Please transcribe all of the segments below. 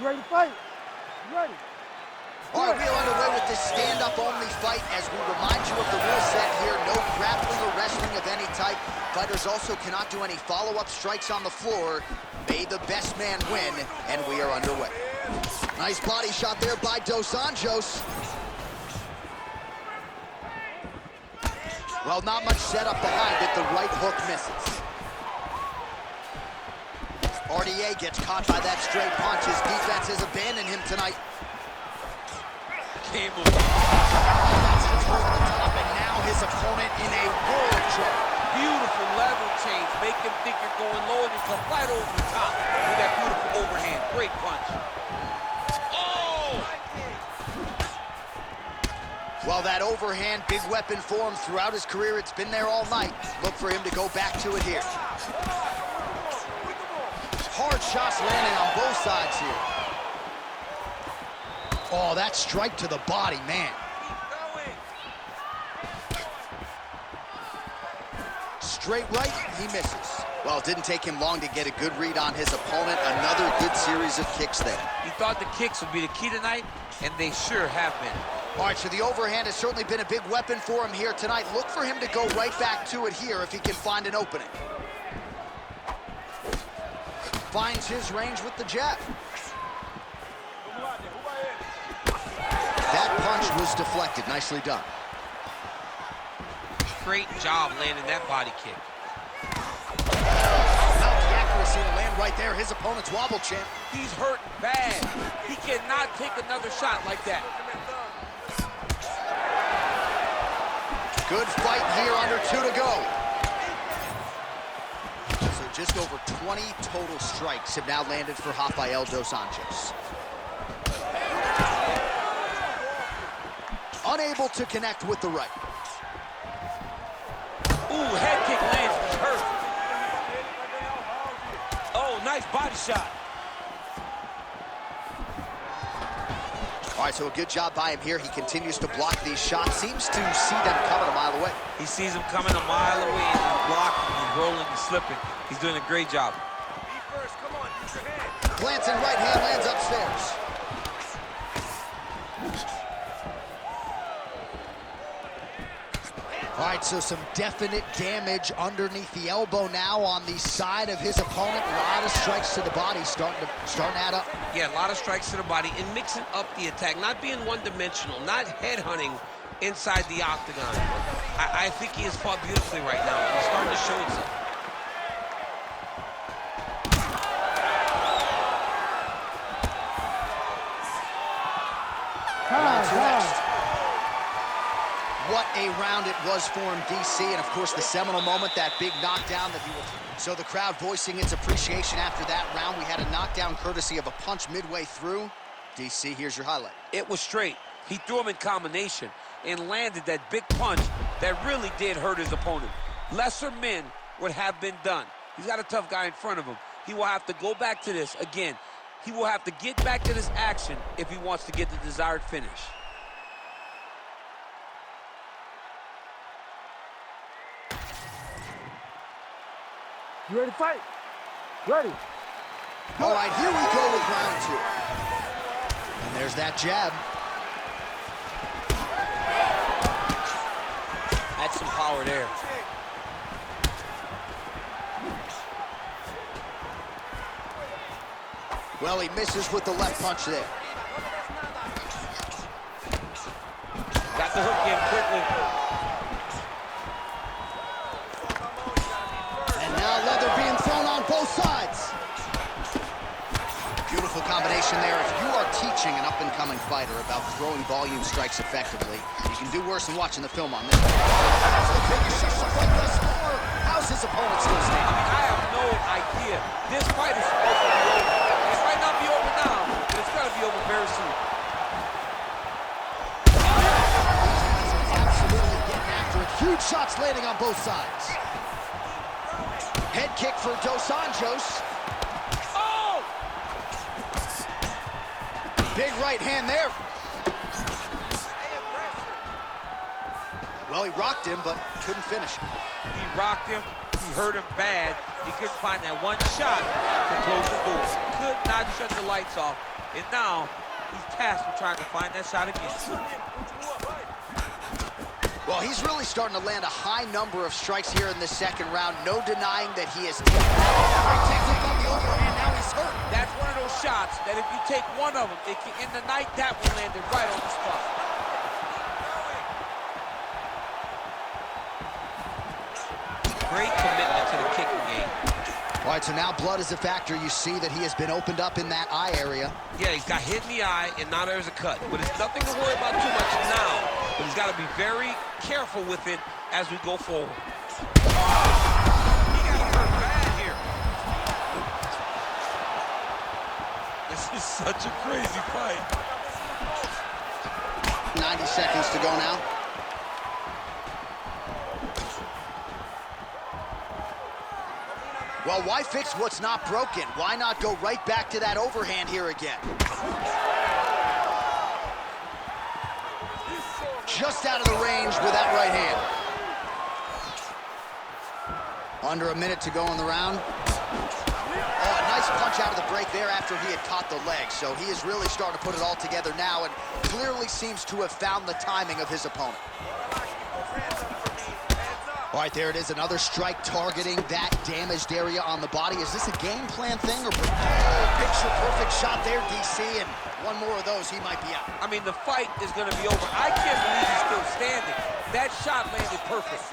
You ready to fight? You ready? All right, we are underway with this stand-up only fight as we remind you of the rule set here. No grappling or wrestling of any type. Fighters also cannot do any follow-up strikes on the floor. May the best man win, and we are underway. Nice body shot there by Dos Anjos. Well, not much setup behind it. The right hook misses. RDA gets caught by that straight punch. His defense has abandoned him tonight. Can't move. That's over the top, and now his opponent in a world of trouble. Beautiful level change. Make him think you're going low, and you come right over the top with that beautiful overhand. Great punch. Oh! Well, that overhand, big weapon for him throughout his career. It's been there all night. Look for him to go back to it here. Hard shots landing on both sides here. Oh, that strike to the body, man. Straight right, he misses. Well, it didn't take him long to get a good read on his opponent. Another good series of kicks there. He thought the kicks would be the key tonight, and they sure have been. All right, so the overhand has certainly been a big weapon for him here tonight. Look for him to go right back to it here if he can find an opening. Finds his range with the jab. That punch was deflected. Nicely done. Great job landing that body kick. Now the accuracy to land right there. His opponent's wobble champ. He's hurt bad. He cannot take another shot like that. Good fight here, under 2 to go. So just over 20 total strikes have now landed for Rafael Dos Anjos. Unable to connect with the right. Ooh, head kick lands, he's hurt. Oh, nice body shot. All right, so a good job by him here. He continues to block these shots. Seems to see them coming a mile away. He sees them coming a mile away, and he's blocking, he's rolling, he's slipping. He's doing a great job. Glancing right hand lands upstairs. All right, so some definite damage underneath the elbow now on the side of his opponent. A lot of strikes to the body starting to add up. Yeah, a lot of strikes to the body and mixing up the attack, not being one-dimensional, not head-hunting inside the octagon. I think he has fought beautifully right now. He's starting to show himself. What a round it was for him, DC, and of course the seminal moment, that big knockdown that he will. So the crowd voicing its appreciation after that round. We had a knockdown courtesy of a punch midway through. DC, here's your highlight. It was straight. He threw him in combination and landed that big punch that really did hurt his opponent. Lesser men would have been done. He's got a tough guy in front of him. He will have to go back to this again. He will have to get back to this action if he wants to get the desired finish. You ready to fight? Ready. All right, here we go with round 2. And there's that jab. That's some power there. Well, he misses with the left punch there. Got the hook in quickly. Leather being thrown on both sides. Beautiful combination there. If you are teaching an up-and-coming fighter about throwing volume strikes effectively, you can do worse than watching the film on this. That's the biggest fight thus far. How's his opponent still standing? I have no idea. This fight is supposed to be over. It might not be over now, but it's got to be over very soon. Absolutely getting after it. Huge shots landing on both sides. Head kick for Dos Anjos. Oh! Big right hand there. Well, he rocked him, but couldn't finish him. He rocked him. He hurt him bad. He couldn't find that one shot to close the door. Could not shut the lights off. And now, he's tasked with trying to find that shot again. Well, he's really starting to land a high number of strikes here in the second round. No denying that he is taking on the overhand. Now he's hurt. That's one of those shots that if you take one of them, it can, in the night, that will land it right on the spot. Great commitment to the kicking game. All right, so now blood is a factor. You see that he has been opened up in that eye area. Yeah, he's got hit in the eye, and now there's a cut. But it's nothing to worry about too much now. But he's got to be very careful with it as we go forward. He got hurt bad here. This is such a crazy fight. 90 seconds to go now. Well, why fix what's not broken? Why not go right back to that overhand here again? Just out of the range with that right hand. Under a minute to go in the round. Oh, a nice punch out of the break there after he had caught the leg. So he is really starting to put it all together now and clearly seems to have found the timing of his opponent. All right, there it is, another strike targeting that damaged area on the body. Is this a game plan thing or picture-perfect shot there, DC, and one more of those, he might be out. I mean, the fight is going to be over. I can't believe he's still standing. That shot landed perfect.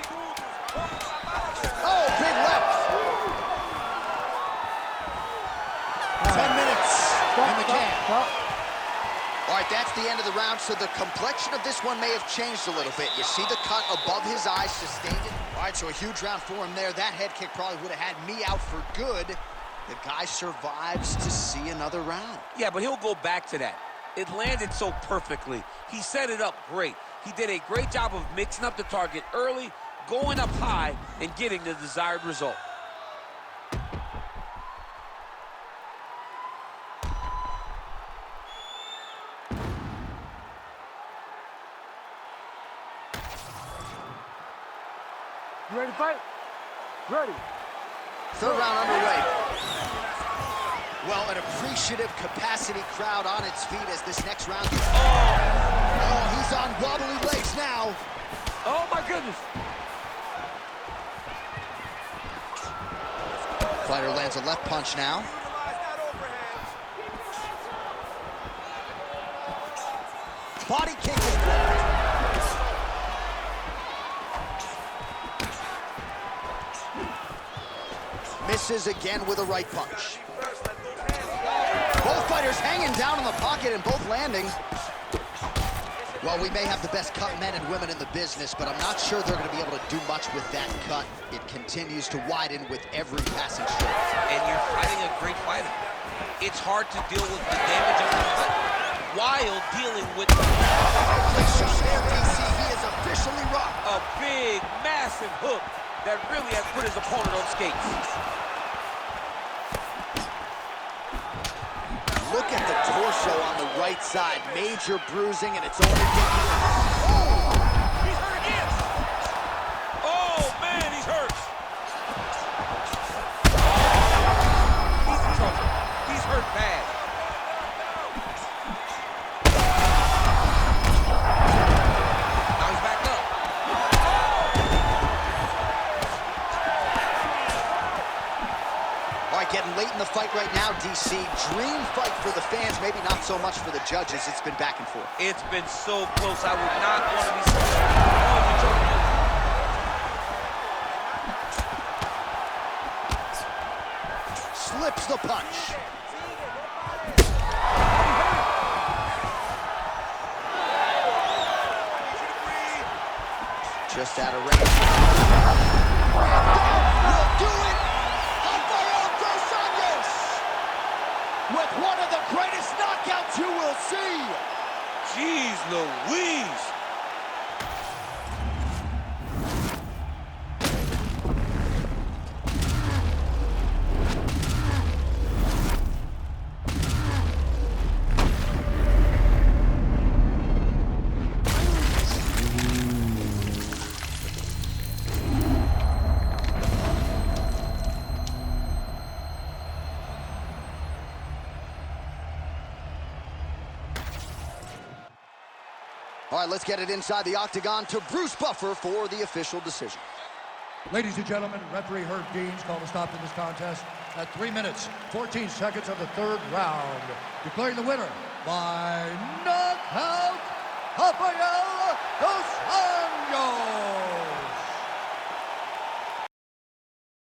Oh, big left. 10 minutes in the can. All right, that's the end of the round, so the complexion of this one may have changed a little bit. You see the cut above his eye, sustained it. All right, so a huge round for him there. That head kick probably would have had me out for good. The guy survives to see another round. Yeah, but he'll go back to that. It landed so perfectly. He set it up great. He did a great job of mixing up the target early, going up high, and getting the desired result. You ready to fight? Ready. Third round underway. Well, an appreciative capacity crowd on its feet as this next round. Oh, he's on wobbly legs now. Oh, my goodness. Fighter lands a left punch now. Body kick is blocked. Misses again with a right punch. Both fighters hanging down in the pocket and both landing. Well, we may have the best cut men and women in the business, but I'm not sure they're going to be able to do much with that cut. It continues to widen with every passing stroke. And you're fighting a great fighter. It's hard to deal with the damage of the cut while dealing with the... DC, he is officially rocked. A big, massive hook that really has put his opponent on skates. Look at the torso on the right side. Major bruising, and it's only getting worse. Oh! He's hurt again! Oh, man, he's hurt! He's in trouble. He's hurt bad. Now he's back up. All right, getting late in the fight right now, DC. Dream fight for the fans, maybe not so much for the judges. It's been back and forth. It's been so close. I would not want to be so Slips the punch. Just out of range. Will do it. Alvaro Dos Anjos with one of the greatest knockouts you will see. Jeez Louise. All right, let's get it inside the octagon to Bruce Buffer for the official decision. Ladies and gentlemen, referee Herb Deans called a stop to this contest at 3 minutes, 14 seconds of the third round, declaring the winner by knockout, Rafael Dos Anjos.